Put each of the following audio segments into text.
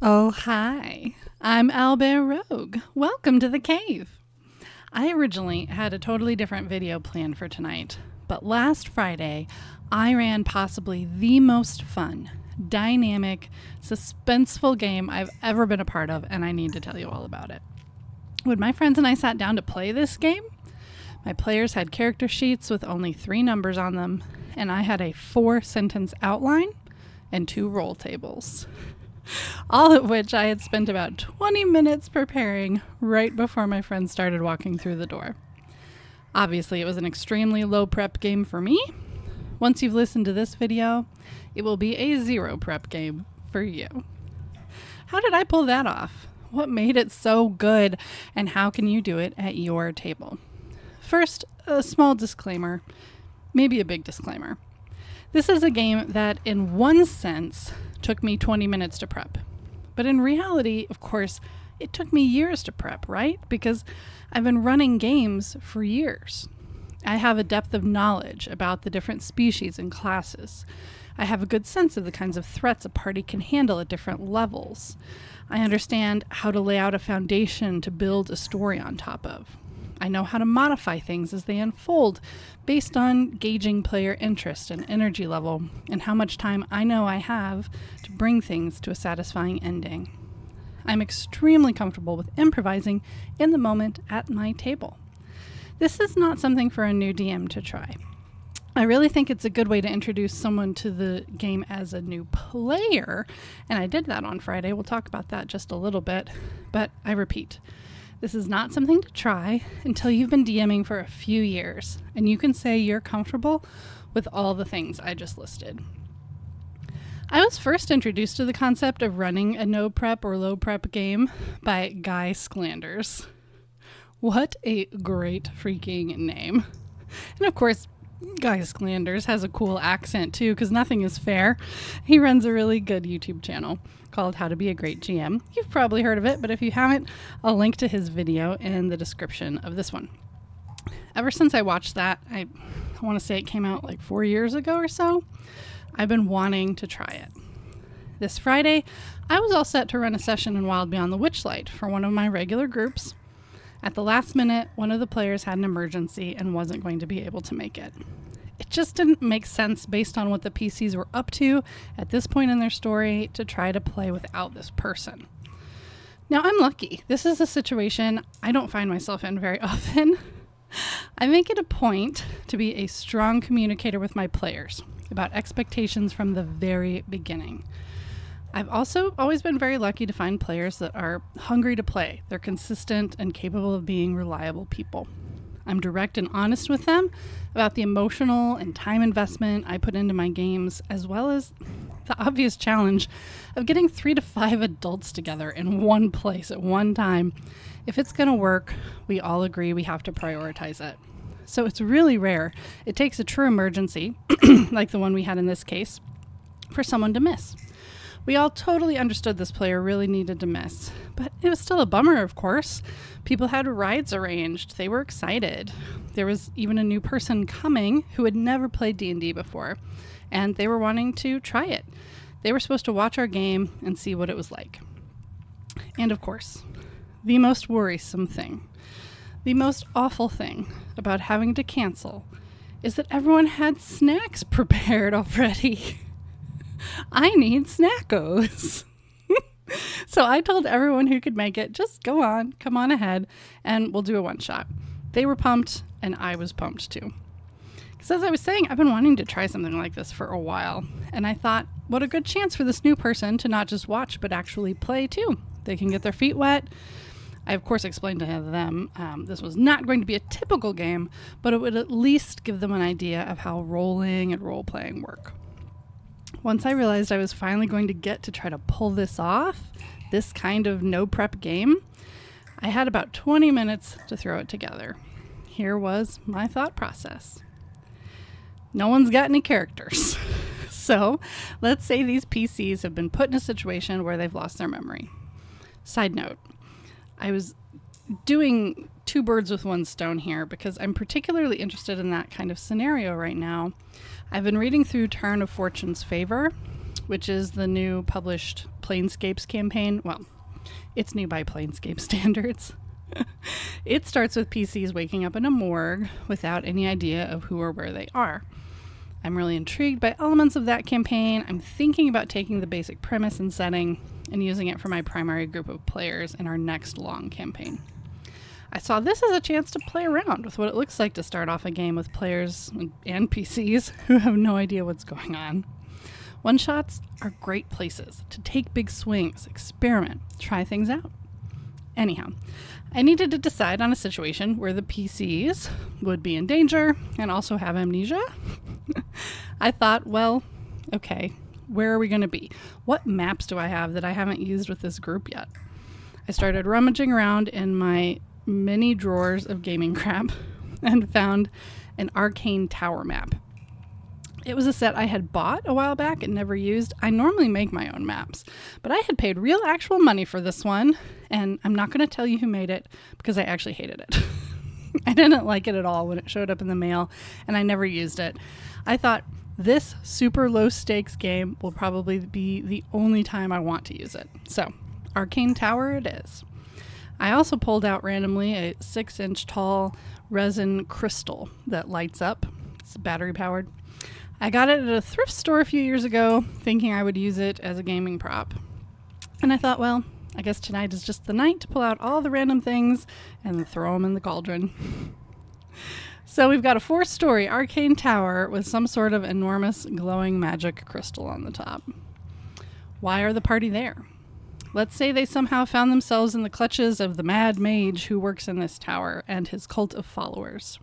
Oh, hi. I'm Owlbear Rogue. Welcome to the cave. I originally had a totally different video planned for tonight, but last Friday, I ran possibly the most fun, dynamic, suspenseful game I've ever been a part of, and I need to tell you all about it. When my friends and I sat down to play this game, my players had character sheets with only 3 numbers on them, and I had a 4-sentence outline and 2 roll tables. All of which I had spent about 20 minutes preparing right before my friends started walking through the door. Obviously, it was an extremely low prep game for me. Once you've listened to this video, it will be a 0 prep game for you. How did I pull that off? What made it so good, and how can you do it at your table? First, a small disclaimer, maybe a big disclaimer. This is a game that, in one sense, took me 20 minutes to prep. But in reality, of course, it took me years to prep, right? Because I've been running games for years. I have a depth of knowledge about the different species and classes. I have a good sense of the kinds of threats a party can handle at different levels. I understand how to lay out a foundation to build a story on top of. I know how to modify things as they unfold based on gauging player interest and energy level and how much time I know I have to bring things to a satisfying ending. I'm extremely comfortable with improvising in the moment at my table. This is not something for a new DM to try. I really think it's a good way to introduce someone to the game as a new player, and I did that on Friday. We'll talk about that just a little bit, but I repeat, this is not something to try until you've been DMing for a few years and you can say you're comfortable with all the things I just listed. I was first introduced to the concept of running a no prep or low prep game by Guy Sklanders. What a great freaking name. And of course, Guy Sklanders has a cool accent too, because nothing is fair. He runs a really good YouTube channel called HowtobeaGreatGM. You've probably heard of it, but if you haven't, I'll link to his video in the description of this one. Ever since I watched that, I want to say it came out like 4 years ago or so, I've been wanting to try it. This Friday, I was all set to run a session in Wild Beyond the Witchlight for one of my regular groups. At the last minute, one of the players had an emergency and wasn't going to be able to make it. It just didn't make sense based on what the PCs were up to at this point in their story to try to play without this person. Now, I'm lucky. This is a situation I don't find myself in very often. I make it a point to be a strong communicator with my players about expectations from the very beginning. I've also always been very lucky to find players that are hungry to play. They're consistent and capable of being reliable people. I'm direct and honest with them about the emotional and time investment I put into my games, as well as the obvious challenge of getting 3 to 5 adults together in one place at one time. If it's going to work, we all agree we have to prioritize it. So it's really rare. It takes a true emergency, like the one we had in this case, for someone to miss. We all totally understood this player really needed to miss, but it was still a bummer, of course. People had rides arranged. They were excited. There was even a new person coming who had never played D&D before, and they were wanting to try it. They were supposed to watch our game and see what it was like. And of course, the most worrisome thing, the most awful thing about having to cancel is that everyone had snacks prepared already. I need snackos. So I told everyone who could make it, just go on, come on ahead, and we'll do a one-shot. They were pumped, and I was pumped too. Because as I was saying, I've been wanting to try something like this for a while, and I thought, what a good chance for this new person to not just watch, but actually play too. They can get their feet wet. I, of course, explained to them this was not going to be a typical game, but it would at least give them an idea of how rolling and role-playing work. Once I realized I was finally going to get to try to pull this off, this kind of no prep game, I had about 20 minutes to throw it together. Here was my thought process. No one's got any characters. So let's say these PCs have been put in a situation where they've lost their memory. Side note, I was doing 2 birds with 1 stone here because I'm particularly interested in that kind of scenario right now. I've been reading through Turn of Fortune's Favor, which is the new published Planescapes campaign. Well, it's new by Planescape standards. It starts with PCs waking up in a morgue without any idea of who or where they are. I'm really intrigued by elements of that campaign. I'm thinking about taking the basic premise and setting and using it for my primary group of players in our next long campaign. I saw this as a chance to play around with what it looks like to start off a game with players and PCs who have no idea what's going on. One-shots are great places to take big swings, experiment, try things out. Anyhow, I needed to decide on a situation where the PCs would be in danger and also have amnesia. I thought, well, okay, where are we going to be? What maps do I have that I haven't used with this group yet? I started rummaging around in my many drawers of gaming crap and found an Arcane Tower map. It was a set I had bought a while back and never used. I normally make my own maps, but I had paid real actual money for this one, and I'm not going to tell you who made it because I actually hated it. I didn't like it at all when it showed up in the mail, and I never used it. I thought this super low stakes game will probably be the only time I want to use it. So, Arcane Tower it is. I also pulled out randomly a 6-inch tall resin crystal that lights up. It's battery powered. I got it at a thrift store a few years ago, thinking I would use it as a gaming prop. And I thought, well, I guess tonight is just the night to pull out all the random things and throw them in the cauldron. So we've got a 4-story arcane tower with some sort of enormous glowing magic crystal on the top. Why are the party there? Let's say they somehow found themselves in the clutches of the mad mage who works in this tower and his cult of followers.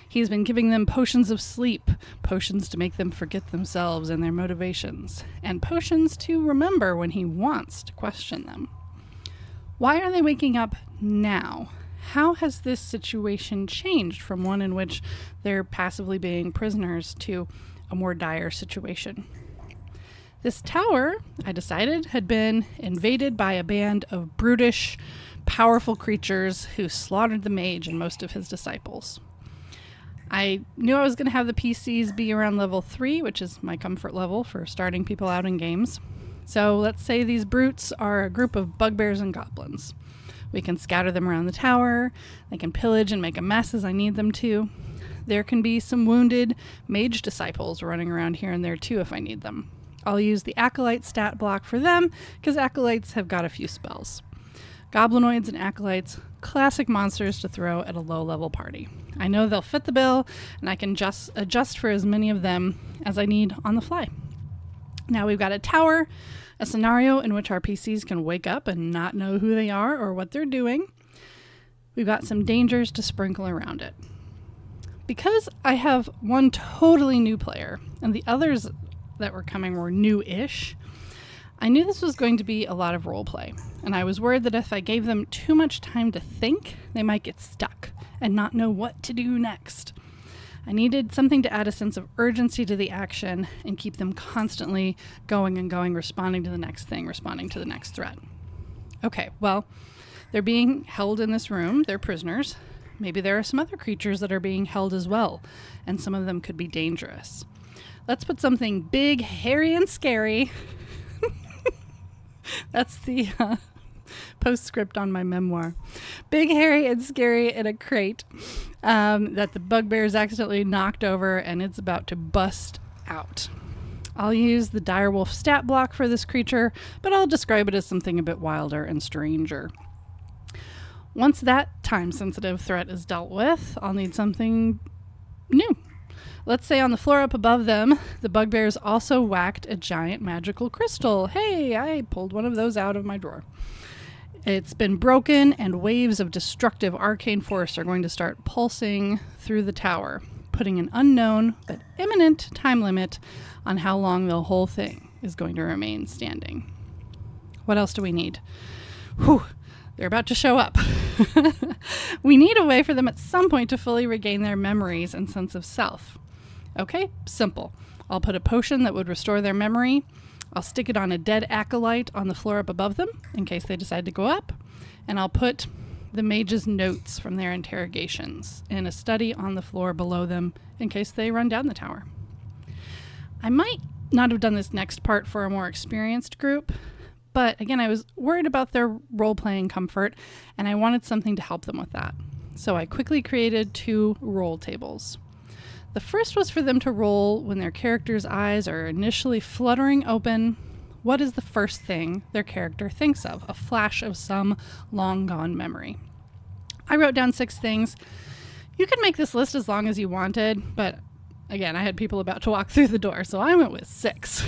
He's been giving them potions of sleep, potions to make them forget themselves and their motivations, and potions to remember when he wants to question them. Why are they waking up now? How has this situation changed from one in which they're passively being prisoners to a more dire situation? This tower, I decided, had been invaded by a band of brutish, powerful creatures who slaughtered the mage and most of his disciples. I knew I was going to have the PCs be around level 3, which is my comfort level for starting people out in games. So let's say these brutes are a group of bugbears and goblins. We can scatter them around the tower. They can pillage and make a mess as I need them to. There can be some wounded mage disciples running around here and there too if I need them. I'll use the Acolyte stat block for them because Acolytes have got a few spells. Goblinoids and Acolytes, classic monsters to throw at a low-level party. I know they'll fit the bill, and I can just adjust for as many of them as I need on the fly. Now we've got a tower, a scenario in which our PCs can wake up and not know who they are or what they're doing. We've got some dangers to sprinkle around it. Because I have one totally new player, and the others that were coming were new-ish, I knew this was going to be a lot of role play, and I was worried that if I gave them too much time to think, they might get stuck and not know what to do next. I needed something to add a sense of urgency to the action and keep them constantly going and going, responding to the next thing, responding to the next threat. Okay, well, they're being held in this room. They're prisoners. Maybe there are some other creatures that are being held as well, and some of them could be dangerous. Let's put something big, hairy, and scary. That's the postscript on my memoir. Big, hairy, and scary in a crate that the bugbear's accidentally knocked over and it's about to bust out. I'll use the direwolf stat block for this creature, but I'll describe it as something a bit wilder and stranger. Once that time-sensitive threat is dealt with, I'll need something new. Let's say on the floor up above them, the bugbears also whacked a giant magical crystal. Hey, I pulled one of those out of my drawer. It's been broken, and waves of destructive arcane force are going to start pulsing through the tower, putting an unknown but imminent time limit on how long the whole thing is going to remain standing. What else do we need? Whew, they're about to show up. We need a way for them at some point to fully regain their memories and sense of self. Okay, simple. I'll put a potion that would restore their memory. I'll stick it on a dead acolyte on the floor up above them in case they decide to go up. And I'll put the mage's notes from their interrogations in a study on the floor below them in case they run down the tower. I might not have done this next part for a more experienced group. But again, I was worried about their role-playing comfort, and I wanted something to help them with that. So I quickly created 2 roll tables. The first was for them to roll when their character's eyes are initially fluttering open. What is the first thing their character thinks of? A flash of some long-gone memory. I wrote down 6 things. You could make this list as long as you wanted, but again, I had people about to walk through the door, so I went with 6.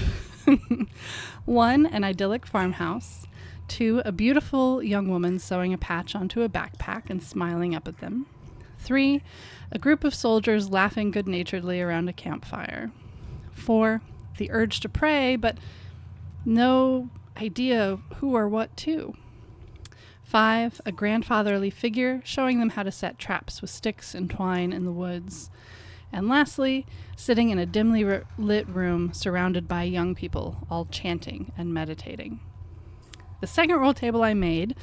1, an idyllic farmhouse. 2, a beautiful young woman sewing a patch onto a backpack and smiling up at them. 3, a group of soldiers laughing good-naturedly around a campfire. 4, the urge to pray, but no idea who or what to. 5, a grandfatherly figure showing them how to set traps with sticks and twine in the woods. And lastly, sitting in a dimly lit room surrounded by young people, all chanting and meditating. The second roll table I made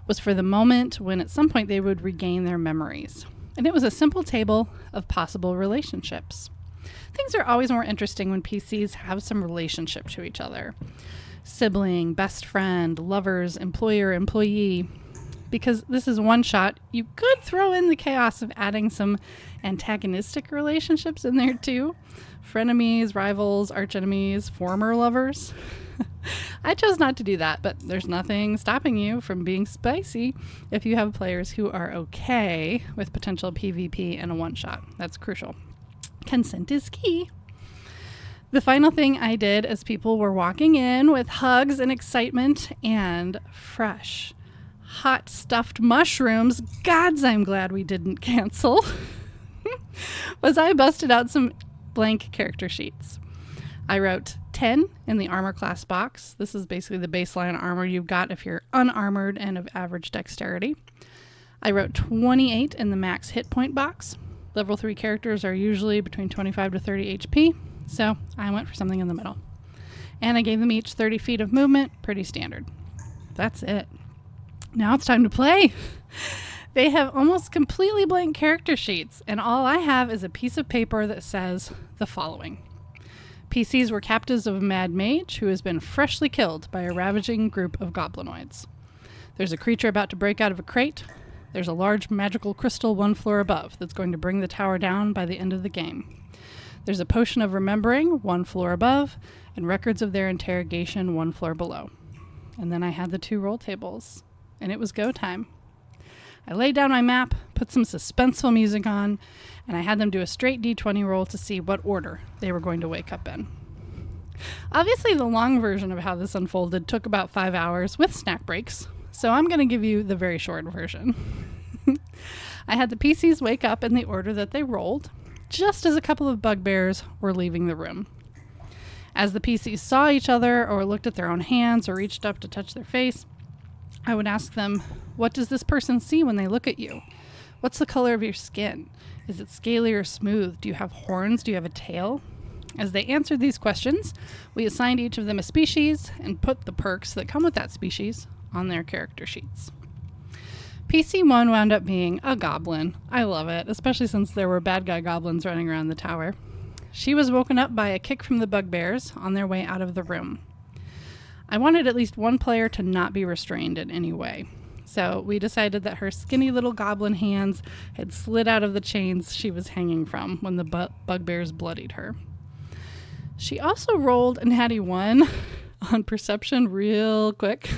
was for the moment when at some point they would regain their memories. And it was a simple table of possible relationships. Things are always more interesting when PCs have some relationship to each other. Sibling, best friend, lovers, employer, employee. Because this is one shot, you could throw in the chaos of adding some antagonistic relationships in there too. Frenemies, rivals, archenemies, former lovers. I chose not to do that, but there's nothing stopping you from being spicy if you have players who are okay with potential PvP in a one-shot. That's crucial. Consent is key. The final thing I did as people were walking in with hugs and excitement and fresh, hot stuffed mushrooms, gods, I'm glad we didn't cancel, was I busted out some blank character sheets. I wrote 10 in the armor class box. This is basically the baseline armor you've got if you're unarmored and of average dexterity. I wrote 28 in the max hit point box. Level 3 characters are usually between 25 to 30 HP, so I went for something in the middle. And I gave them each 30 feet of movement, pretty standard. That's it. Now it's time to play. They have almost completely blank character sheets, and all I have is a piece of paper that says the following. PCs were captives of a mad mage who has been freshly killed by a ravaging group of goblinoids. There's a creature about to break out of a crate. There's a large magical crystal 1 floor above that's going to bring the tower down by the end of the game. There's a potion of remembering 1 floor above, and records of their interrogation 1 floor below. And then I had the 2 roll tables, and it was go time. I laid down my map, put some suspenseful music on, and I had them do a straight D20 roll to see what order they were going to wake up in. Obviously, the long version of how this unfolded took about 5 hours with snack breaks, so I'm going to give you the very short version. I had the PCs wake up in the order that they rolled, just as a couple of bugbears were leaving the room. As the PCs saw each other or looked at their own hands or reached up to touch their face, I would ask them, what does this person see when they look at you? What's the color of your skin? Is it scaly or smooth? Do you have horns? Do you have a tail? As they answered these questions, we assigned each of them a species and put the perks that come with that species on their character sheets. PC1 wound up being a goblin. I love it, especially since there were bad guy goblins running around the tower. She was woken up by a kick from the bugbears on their way out of the room. I wanted at least one player to not be restrained in any way. So we decided that her skinny little goblin hands had slid out of the chains she was hanging from when the bugbears bloodied her. She also rolled a natty 1 on perception real quick.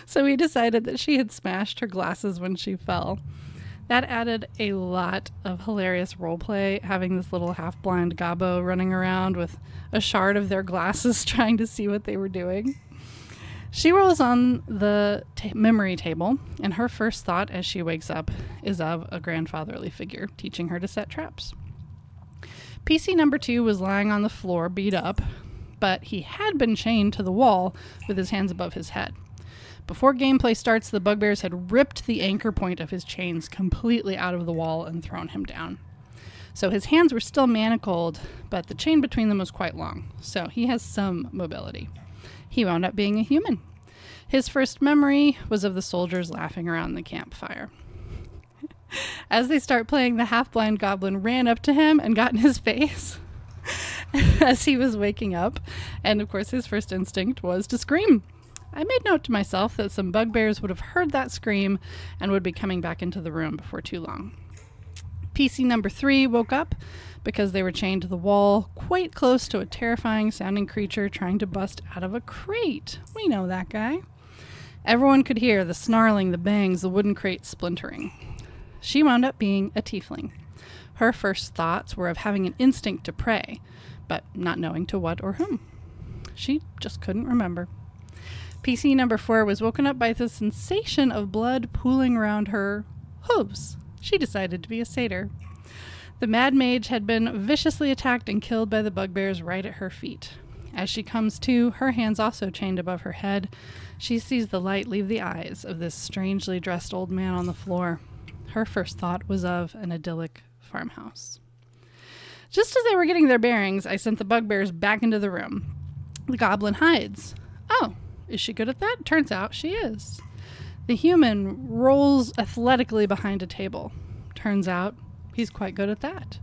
So we decided that she had smashed her glasses when she fell. That added a lot of hilarious roleplay, having this little half-blind gobbo running around with a shard of their glasses trying to see what they were doing. She rolls on the memory table, and her first thought as she wakes up is of a grandfatherly figure teaching her to set traps. PC number 2 was lying on the floor, beat up, but he had been chained to the wall with his hands above his head. Before gameplay starts, the bugbears had ripped the anchor point of his chains completely out of the wall and thrown him down. So his hands were still manacled, but the chain between them was quite long, so he has some mobility. He wound up being a human. His first memory was of the soldiers laughing around the campfire. As they start playing, the half-blind goblin ran up to him and got in his face. as he was waking up, and of course his first instinct was to scream. I made note to myself that some bugbears would have heard that scream and would be coming back into the room before too long. PC number 3 woke up because they were chained to the wall quite close to a terrifying sounding creature trying to bust out of a crate. We know that guy. Everyone could hear the snarling, the bangs, the wooden crate splintering. She wound up being a tiefling. Her first thoughts were of having an instinct to prey, but not knowing to what or whom. She just couldn't remember. PC number 4 was woken up by the sensation of blood pooling around her hooves. She decided to be a satyr. The mad mage had been viciously attacked and killed by the bugbears right at her feet. As she comes to, her hands also chained above her head, she sees the light leave the eyes of this strangely dressed old man on the floor. Her first thought was of an idyllic farmhouse. Just as they were getting their bearings, I sent the bugbears back into the room. The goblin hides. Oh, is she good at that? Turns out she is. The human rolls athletically behind a table. Turns out he's quite good at that.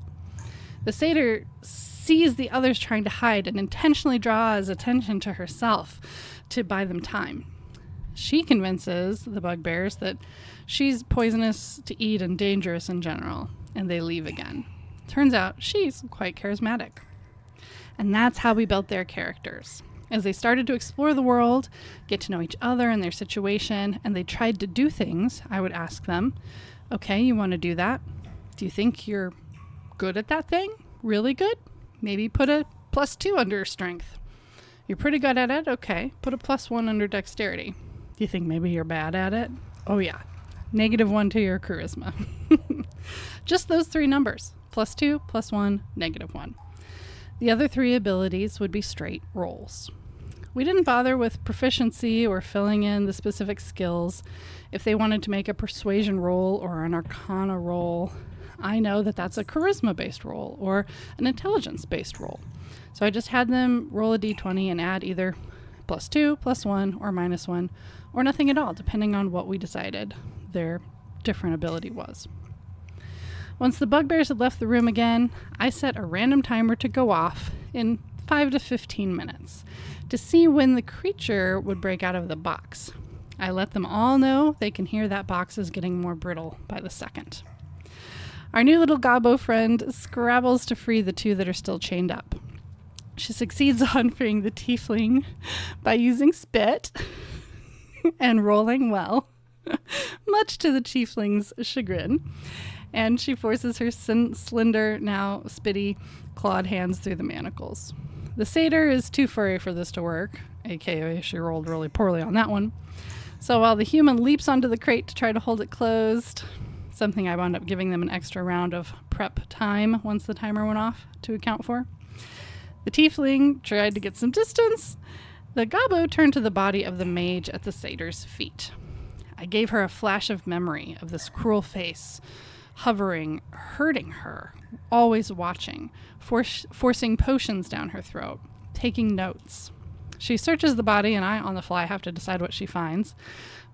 The satyr sees the others trying to hide and intentionally draws attention to herself to buy them time. She convinces the bugbears that she's poisonous to eat and dangerous in general, and they leave again. Turns out she's quite charismatic. And that's how we built their characters. As they started to explore the world, get to know each other and their situation, and they tried to do things, I would ask them, okay, you want to do that? Do you think you're good at that thing? Really good? Maybe put a +2 under your strength. You're pretty good at it? Okay, put a +1 under dexterity. Do you think maybe you're bad at it? Oh yeah, -1 to your charisma. Just those 3 numbers, +2, +1, -1. The other 3 abilities would be straight rolls. We didn't bother with proficiency or filling in the specific skills. If they wanted to make a persuasion roll or an arcana roll, I know that that's a charisma-based roll or an intelligence-based roll. So I just had them roll a d20 and add either +2, +1, or -1, or nothing at all, depending on what we decided their different ability was. Once the bugbears had left the room again, I set a random timer to go off in 5 to 15 minutes to see when the creature would break out of the box. I let them all know they can hear that box is getting more brittle by the second. Our new little gobbo friend scrabbles to free the 2 that are still chained up. She succeeds on freeing the tiefling by using spit and rolling well, much to the tiefling's chagrin. And she forces her slender, now spitty, clawed hands through the manacles. The satyr is too furry for this to work, aka she rolled really poorly on that one. So while the human leaps onto the crate to try to hold it closed, something I wound up giving them an extra round of prep time once the timer went off to account for. The tiefling tried to get some distance. The gobbo turned to the body of the mage at the satyr's feet. I gave her a flash of memory of this cruel face, hovering, hurting her, always watching, forcing potions down her throat, taking notes. She searches the body, and I, on the fly, have to decide what she finds.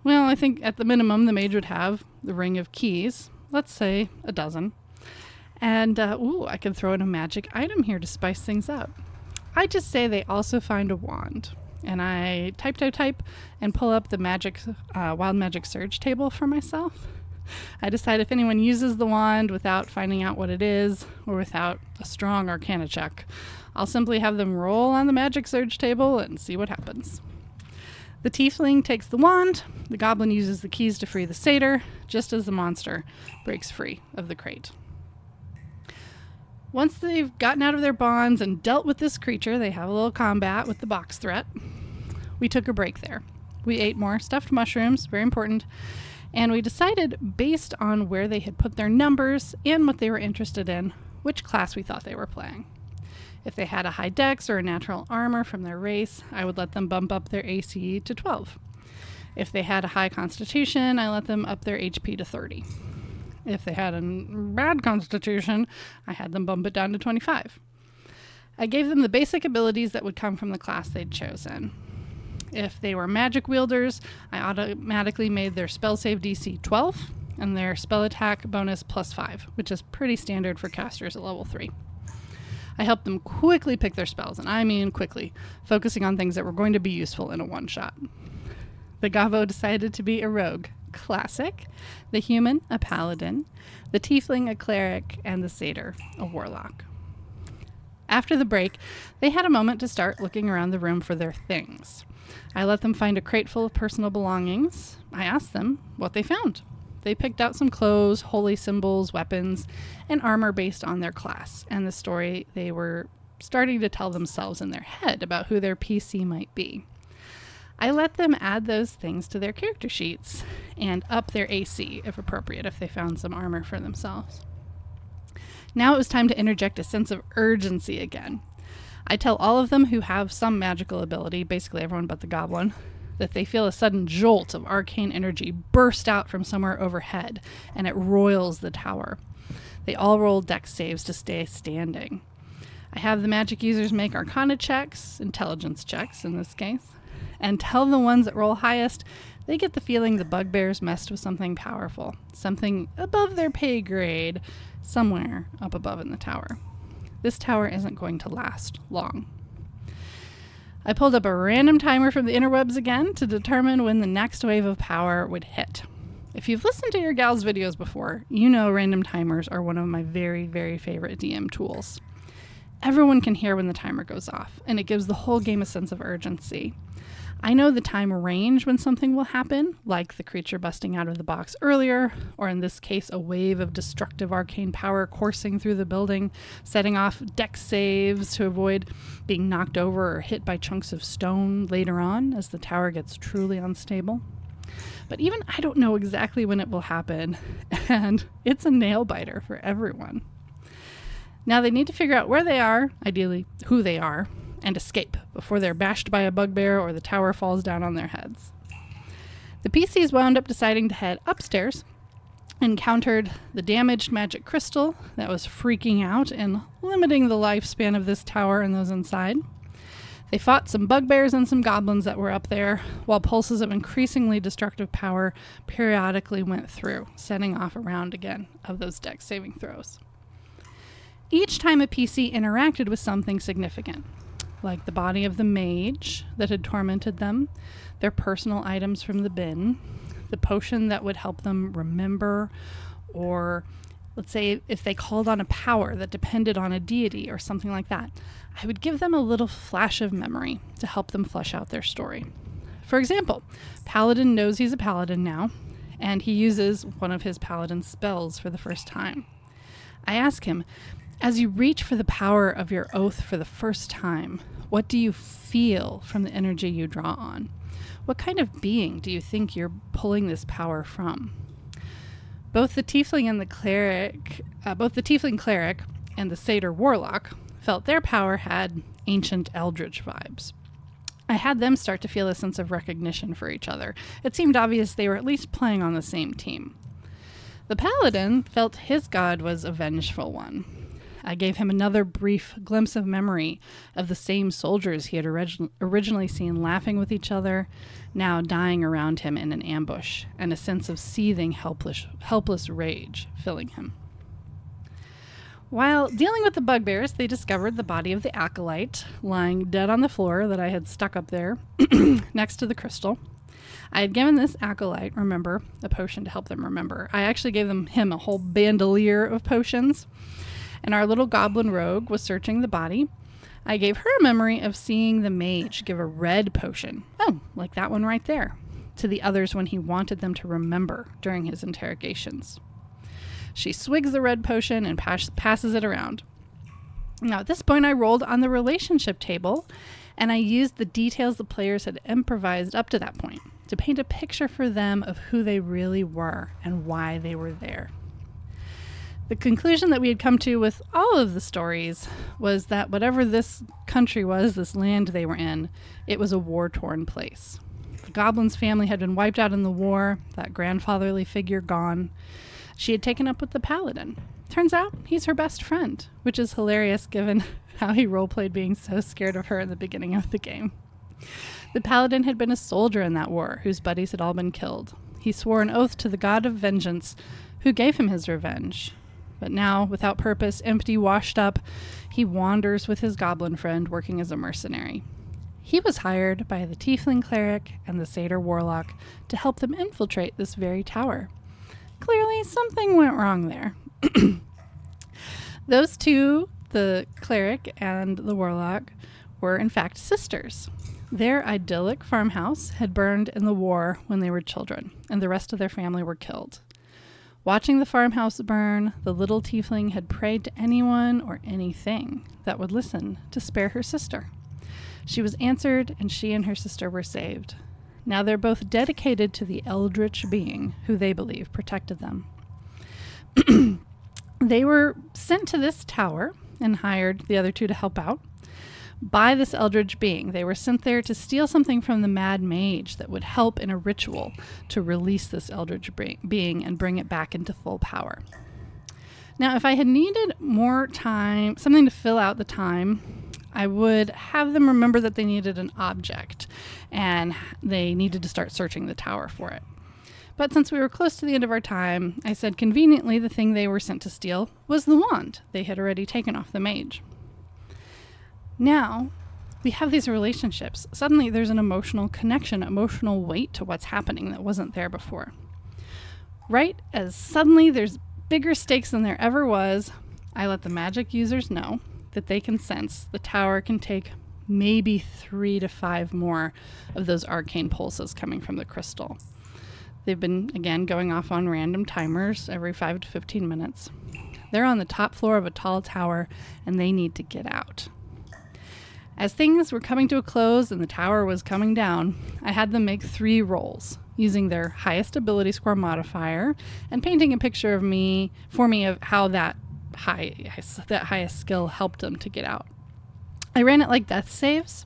Well, I think at the minimum, the mage would have the ring of keys, let's say a dozen. And, I can throw in a magic item here to spice things up. I just say they also find a wand. And I type, and pull up the Wild Magic Surge table for myself. I decide if anyone uses the wand without finding out what it is, or without a strong arcana check, I'll simply have them roll on the Magic Surge table and see what happens. The tiefling takes the wand, the goblin uses the keys to free the satyr, just as the monster breaks free of the crate. Once they've gotten out of their bonds and dealt with this creature, they have a little combat with the box threat. We took a break there. We ate more stuffed mushrooms, very important, and we decided, based on where they had put their numbers and what they were interested in, which class we thought they were playing. If they had a high dex or a natural armor from their race, I would let them bump up their AC to 12. If they had a high constitution, I let them up their HP to 30. If they had a bad constitution, I had them bump it down to 25. I gave them the basic abilities that would come from the class they'd chosen. If they were magic wielders, I automatically made their spell save DC 12 and their spell attack bonus +5, which is pretty standard for casters at level 3. I helped them quickly pick their spells, and I mean quickly, focusing on things that were going to be useful in a one-shot. The Gobbo decided to be a rogue. Classic. The human, a paladin. The tiefling, a cleric. And the satyr, a warlock. After the break, they had a moment to start looking around the room for their things. I let them find a crate full of personal belongings. I asked them what they found. They picked out some clothes, holy symbols, weapons, and armor based on their class and the story they were starting to tell themselves in their head about who their PC might be. I let them add those things to their character sheets and up their AC, if appropriate, if they found some armor for themselves. Now it was time to interject a sense of urgency again. I tell all of them who have some magical ability, basically everyone but the goblin, that they feel a sudden jolt of arcane energy burst out from somewhere overhead, and it roils the tower. They all roll dex saves to stay standing. I have the magic users make arcana checks, intelligence checks in this case, and tell the ones that roll highest they get the feeling the bugbears messed with something powerful, something above their pay grade, somewhere up above in the tower. This tower isn't going to last long. I pulled up a random timer from the interwebs again to determine when the next wave of power would hit. If you've listened to your gals' videos before, you know random timers are one of my very, very favorite DM tools. Everyone can hear when the timer goes off, and it gives the whole game a sense of urgency. I know the time range when something will happen, like the creature busting out of the box earlier, or in this case, a wave of destructive arcane power coursing through the building, setting off dex saves to avoid being knocked over or hit by chunks of stone later on as the tower gets truly unstable. But even I don't know exactly when it will happen, and it's a nail biter for everyone. Now they need to figure out where they are, ideally who they are, and escape before they're bashed by a bugbear or the tower falls down on their heads. The PCs wound up deciding to head upstairs, encountered the damaged magic crystal that was freaking out and limiting the lifespan of this tower and those inside. They fought some bugbears and some goblins that were up there, while pulses of increasingly destructive power periodically went through, setting off a round again of those dex saving throws. Each time a PC interacted with something significant, like the body of the mage that had tormented them, their personal items from the bin, the potion that would help them remember, or let's say if they called on a power that depended on a deity or something like that, I would give them a little flash of memory to help them flesh out their story. For example, Paladin knows he's a paladin now, and he uses one of his paladin spells for the first time. I ask him, as you reach for the power of your oath for the first time, what do you feel from the energy you draw on? What kind of being do you think you're pulling this power from? Both the tiefling cleric and the satyr warlock felt their power had ancient eldritch vibes. I had them start to feel a sense of recognition for each other. It seemed obvious they were at least playing on the same team. The paladin felt his god was a vengeful one. I gave him another brief glimpse of memory of the same soldiers he had originally seen laughing with each other, now dying around him in an ambush, and a sense of seething, helpless rage filling him. While dealing with the bugbears, they discovered the body of the acolyte lying dead on the floor that I had stuck up there next to the crystal. I had given this acolyte, remember, a potion to help them remember. I actually gave him a whole bandolier of potions. And our little goblin rogue was searching the body. I gave her a memory of seeing the mage give a red potion, like that one right there, to the others when he wanted them to remember during his interrogations. She swigs the red potion and passes it around. Now at this point I rolled on the relationship table, and I used the details the players had improvised up to that point to paint a picture for them of who they really were and why they were there. The conclusion that we had come to with all of the stories was that whatever this country was, this land they were in, it was a war-torn place. The goblin's family had been wiped out in the war, that grandfatherly figure gone. She had taken up with the paladin. Turns out he's her best friend, which is hilarious given how he roleplayed being so scared of her in the beginning of the game. The paladin had been a soldier in that war whose buddies had all been killed. He swore an oath to the god of vengeance who gave him his revenge. But now, without purpose, empty, washed up, he wanders with his goblin friend working as a mercenary. He was hired by the Tiefling Cleric and the Satyr Warlock to help them infiltrate this very tower. Clearly, something went wrong there. Those two, the Cleric and the Warlock, were in fact sisters. Their idyllic farmhouse had burned in the war when they were children, and the rest of their family were killed. Watching the farmhouse burn, the little tiefling had prayed to anyone or anything that would listen to spare her sister. She was answered, and she and her sister were saved. Now they're both dedicated to the eldritch being who they believe protected them. They were sent to this tower and hired the other two to help out by this eldritch being. They were sent there to steal something from the mad mage that would help in a ritual to release this eldritch being and bring it back into full power. Now, if I had needed more time, something to fill out the time, I would have them remember that they needed an object and they needed to start searching the tower for it. But since we were close to the end of our time, I said conveniently the thing they were sent to steal was the wand they had already taken off the mage. Now, we have these relationships. Suddenly, there's an emotional connection, emotional weight to what's happening that wasn't there before. Right as suddenly there's bigger stakes than there ever was, I let the magic users know that they can sense the tower can take maybe 3 to 5 more of those arcane pulses coming from the crystal. They've been, again, going off on random timers every 5 to 15 minutes. They're on the top floor of a tall tower, and they need to get out. As things were coming to a close and the tower was coming down, I had them make 3 rolls using their highest ability score modifier and painting a picture of me of how that highest skill helped them to get out. I ran it like death saves.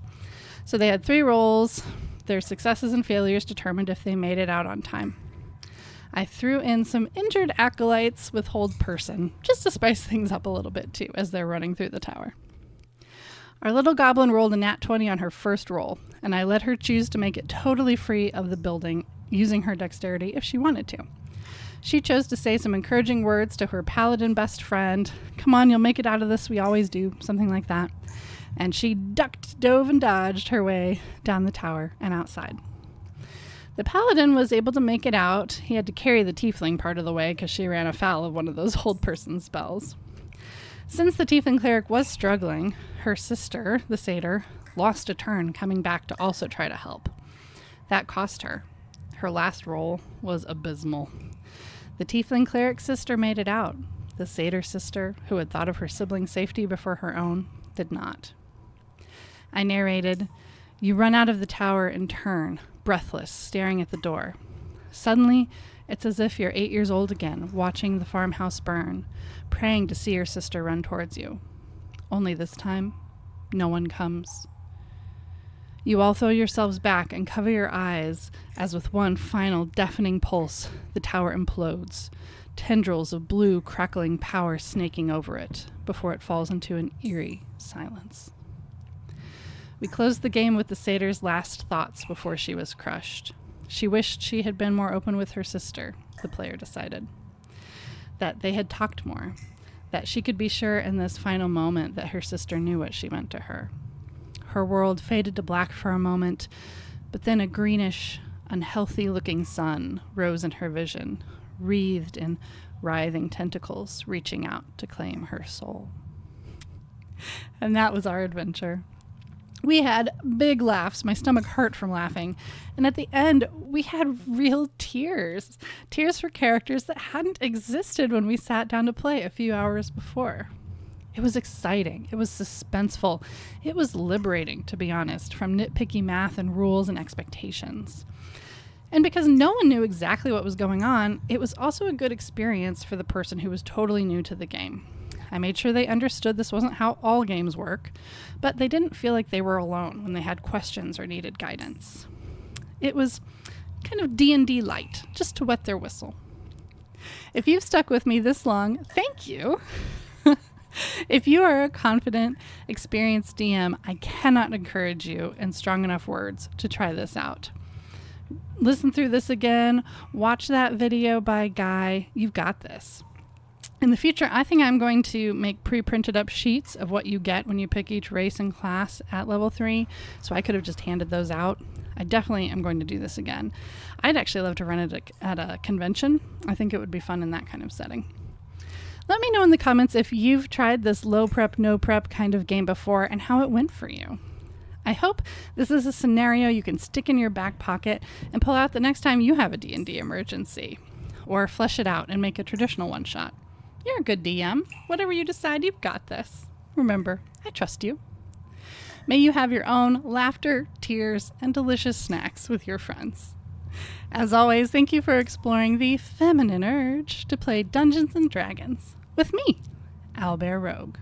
So they had 3 rolls. Their successes and failures determined if they made it out on time. I threw in some injured acolytes with hold person, just to spice things up a little bit too as they're running through the tower. Our little goblin rolled a nat 20 on her first roll, and I let her choose to make it totally free of the building using her dexterity if she wanted to. She chose to say some encouraging words to her paladin best friend. Come on, you'll make it out of this, we always do, something like that. And she ducked, dove, and dodged her way down the tower and outside. The paladin was able to make it out. He had to carry the tiefling part of the way because she ran afoul of one of those hold person spells. Since the tiefling cleric was struggling, her sister, the satyr, lost a turn coming back to also try to help. That cost her. Her last roll was abysmal. The tiefling cleric sister made it out. The satyr sister, who had thought of her sibling's safety before her own, did not. I narrated, "You run out of the tower and turn, breathless, staring at the door. Suddenly, it's as if you're 8 years old again, watching the farmhouse burn, praying to see your sister run towards you. Only this time, no one comes. You all throw yourselves back and cover your eyes as with one final deafening pulse, the tower implodes, tendrils of blue crackling power snaking over it before it falls into an eerie silence." We closed the game with the satyr's last thoughts before she was crushed. She wished she had been more open with her sister, the player decided. That they had talked more. That she could be sure in this final moment that her sister knew what she meant to her. Her world faded to black for a moment, but then a greenish, unhealthy-looking sun rose in her vision, wreathed in writhing tentacles reaching out to claim her soul. And that was our adventure. We had big laughs. My stomach hurt from laughing. And at the end, we had real tears. Tears for characters that hadn't existed when we sat down to play a few hours before. It was exciting. It was suspenseful. It was liberating, to be honest, from nitpicky math and rules and expectations. And because no one knew exactly what was going on, it was also a good experience for the person who was totally new to the game. I made sure they understood this wasn't how all games work, but they didn't feel like they were alone when they had questions or needed guidance. It was kind of D&D light, just to wet their whistle. If you've stuck with me this long, thank you. If you are a confident, experienced DM, I cannot encourage you in strong enough words to try this out. Listen through this again, watch that video by Guy, you've got this. In the future, I think I'm going to make pre-printed up sheets of what you get when you pick each race and class at level 3, so I could have just handed those out. I definitely am going to do this again. I'd actually love to run it at a convention. I think it would be fun in that kind of setting. Let me know in the comments if you've tried this low prep, no prep kind of game before and how it went for you. I hope this is a scenario you can stick in your back pocket and pull out the next time you have a D&D emergency, or flesh it out and make a traditional one-shot. You're a good DM. Whatever you decide, you've got this. Remember, I trust you. May you have your own laughter, tears, and delicious snacks with your friends. As always, thank you for exploring the feminine urge to play Dungeons & Dragons with me, Owlbear Rogue.